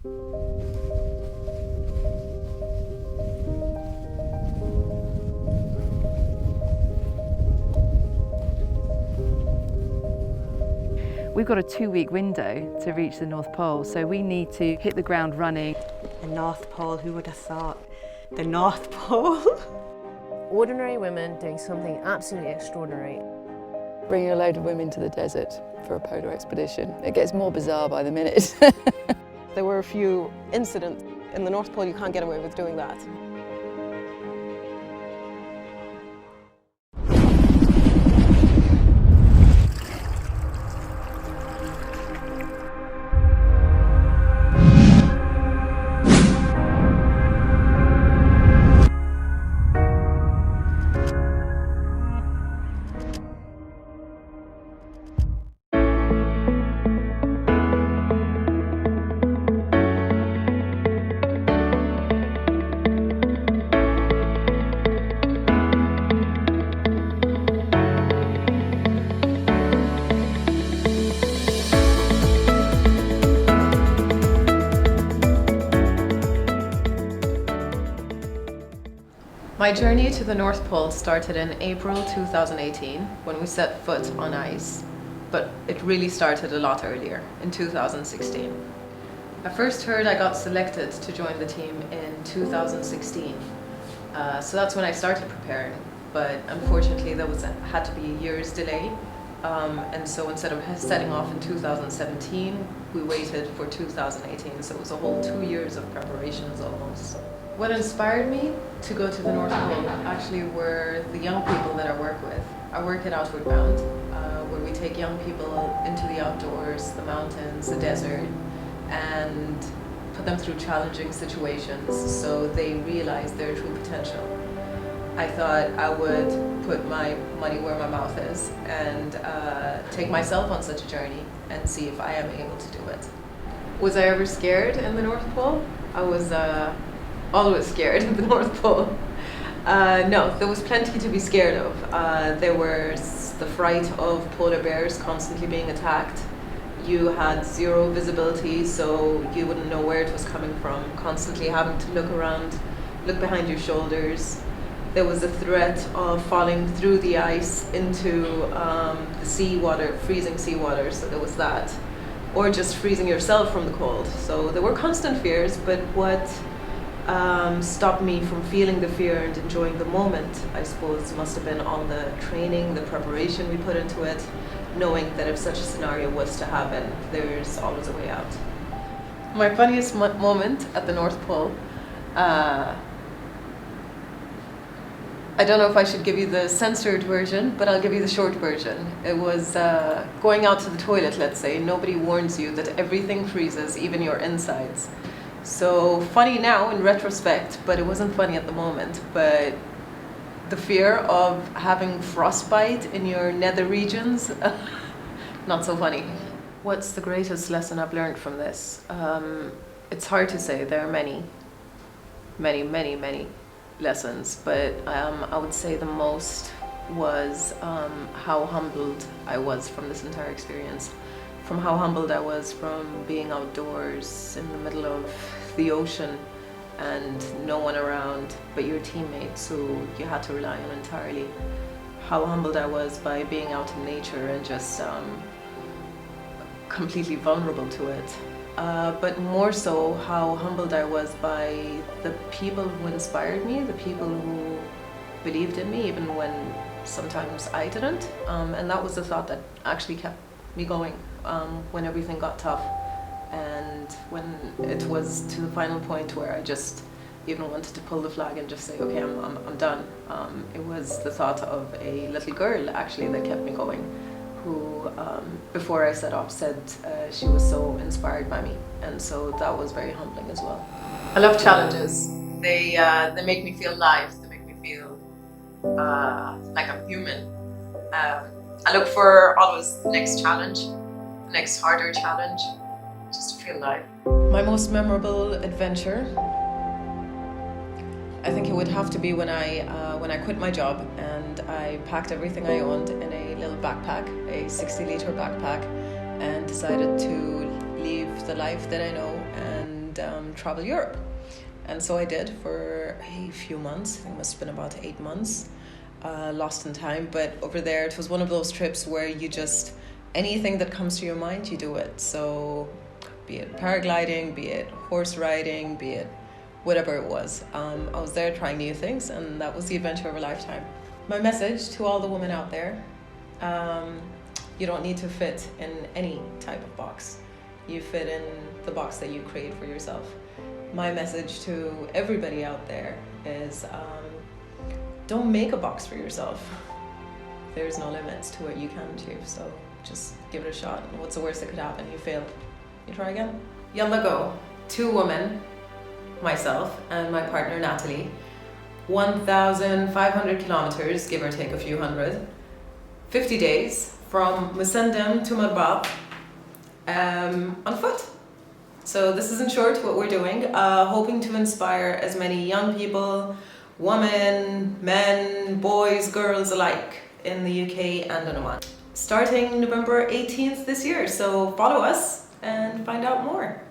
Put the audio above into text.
We've got a 2-week window to reach the North Pole, so we need to hit the ground running. The North Pole, who would have thought? The North Pole? Ordinary women doing something absolutely extraordinary. Bringing a load of women to the desert for a polar expedition. It gets more bizarre by the minute. There were a few incidents. In the North Pole, you can't get away with doing that. My journey to the North Pole started in April 2018 when we set foot on ice, but it really started a lot earlier, in 2016. I first heard I got selected to join the team in 2016, so that's when I started preparing, but unfortunately there had to be a year's delay, and so instead of setting off in 2017, we waited for 2018, so it was a whole 2 years of preparations almost. What inspired me to go to the North Pole actually were the young people that I work with. I work at Outward Bound, where we take young people into the outdoors, the mountains, the desert, and put them through challenging situations so they realize their true potential. I thought I would put my money where my mouth is and take myself on such a journey and see if I am able to do it. Was I ever scared in the North Pole? I was always scared of the North Pole. No, there was plenty to be scared of. There was the fright of polar bears constantly being attacked. You had zero visibility, so you wouldn't know where it was coming from, constantly having to look around, look behind your shoulders. There was the threat of falling through the ice into the seawater, freezing seawater, so there was that. Or just freezing yourself from the cold. So there were constant fears, but what stopped me from feeling the fear and enjoying the moment, I suppose, must have been all the training, the preparation we put into it, knowing that if such a scenario was to happen, there's always a way out. My funniest moment at the North Pole, I don't know if I should give you the censored version, but I'll give you the short version. It was going out to the toilet, let's say. Nobody warns you that everything freezes, even your insides. So funny now in retrospect, but it wasn't funny at the moment. But the fear of having frostbite in your nether regions, not so funny. What's the greatest lesson I've learned from this? It's hard to say. There are many lessons, but I would say the most was how humbled I was from this entire experience. From how humbled I was from being outdoors in the middle of the ocean and no one around but your teammates who you had to rely on entirely. How humbled I was by being out in nature and just completely vulnerable to it. But more so how humbled I was by the people who inspired me, the people who believed in me even when sometimes I didn't. And that was the thought that actually kept me going when everything got tough. And when it was to the final point where I just even wanted to pull the flag and just say, okay, I'm done. It was the thought of a little girl actually that kept me going, who before I set off said she was so inspired by me, and so that was very humbling as well. I love challenges. They make me feel alive. They make me feel like I'm human. I look for always the next challenge, the next harder challenge, just to feel alive. My most memorable adventure, I think it would have to be when I quit my job and I packed everything I owned in a little backpack, a 60-liter backpack, and decided to leave the life that I know and and travel Europe. And so I did for a few months. I think it must have been about 8 months, lost in time. But over there, it was one of those trips where you just, anything that comes to your mind, you do it. So be it paragliding, be it horse riding, be it whatever it was. I was there trying new things, and that was the adventure of a lifetime. My message to all the women out there, you don't need to fit in any type of box. You fit in the box that you create for yourself. My message to everybody out there is don't make a box for yourself. There's no limits to what you can achieve, so just give it a shot. What's the worst that could happen? You fail. You try again. Yalla go. 2 women, myself and my partner Natalie, 1,500 kilometers, give or take a few hundred, 50 days from Musendem to Marbat on foot. So this is in short what we're doing, hoping to inspire as many young people, women, men, boys, girls alike in the UK and in Oman. Starting November 18th this year, so follow us and find out more.